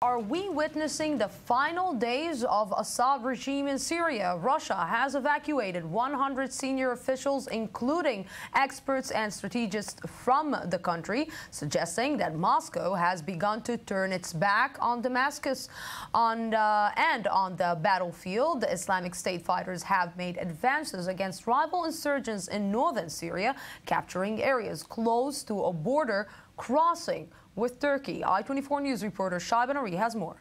Are we witnessing the final days of Assad regime in Syria? Russia has evacuated 100 senior officials, including experts and strategists from the country, suggesting that Moscow has begun to turn its back on Damascus. And on the battlefield, the Islamic State fighters have made advances against rival insurgents in northern Syria, capturing areas close to a border crossing with Turkey. I-24 News reporter Shai Ben-ari has more.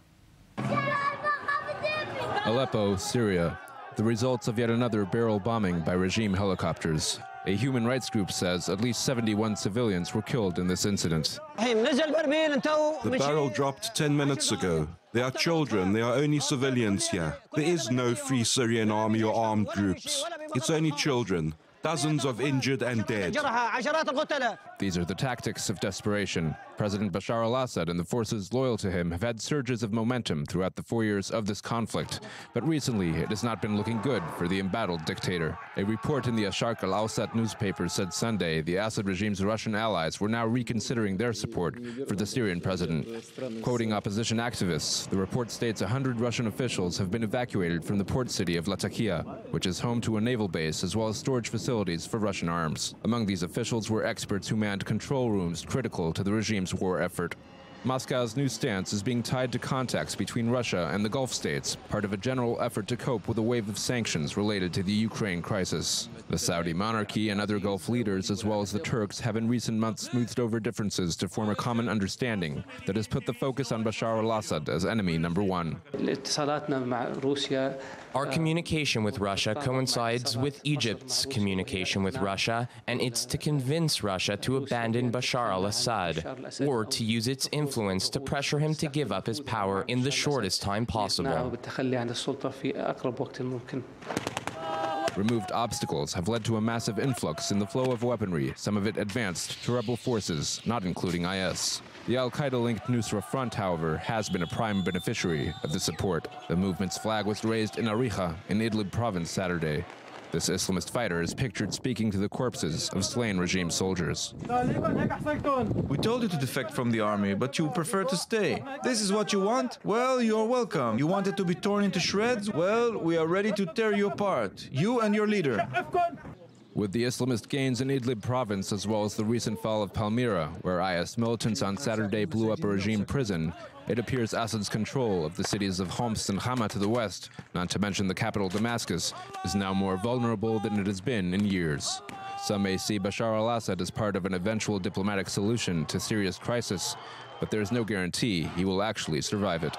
Aleppo, Syria. The results of yet another barrel bombing by regime helicopters. A human rights group says at least 71 civilians were killed in this incident. The barrel dropped 10 minutes ago. They are children, they are only civilians here. There is no Free Syrian Army or armed groups. It's only children. Dozens of injured and dead. These are the tactics of desperation. President Bashar al Assad and the forces loyal to him have had surges of momentum throughout the 4 years of this conflict. But recently, it has not been looking good for the embattled dictator. A report in the Bashar al Assad newspaper said Sunday the Assad regime's Russian allies were now reconsidering their support for the Syrian president. Quoting opposition activists, the report states 100 Russian officials have been evacuated from the port city of Latakia, which is home to a naval base as well as storage facilities for Russian arms. Among these officials were experts who manned control rooms critical to the regime's war effort. Moscow's new stance is being tied to contacts between Russia and the Gulf states, part of a general effort to cope with a wave of sanctions related to the Ukraine crisis. The Saudi monarchy and other Gulf leaders, as well as the Turks, have in recent months smoothed over differences to form a common understanding that has put the focus on Bashar al-Assad as enemy number one. Our communication with Russia coincides with Egypt's communication with Russia, and it's to convince Russia to abandon Bashar al-Assad, or to use its influence to pressure him to give up his power in the shortest time possible. Removed obstacles have led to a massive influx in the flow of weaponry, some of it advanced to rebel forces, not including IS. The al-Qaeda-linked Nusra Front, however, has been a prime beneficiary of the support. The movement's flag was raised in Ariha, in Idlib province, Saturday. This Islamist fighter is pictured speaking to the corpses of slain regime soldiers. We told you to defect from the army, but you prefer to stay. This is what you want? Well, you're welcome. You want it to be torn into shreds? Well, we are ready to tear you apart, you and your leader. With the Islamist gains in Idlib province, as well as the recent fall of Palmyra, where IS militants on Saturday blew up a regime prison, it appears Assad's control of the cities of Homs and Hama to the west, not to mention the capital Damascus, is now more vulnerable than it has been in years. Some may see Bashar al-Assad as part of an eventual diplomatic solution to Syria's crisis, but there is no guarantee he will actually survive it.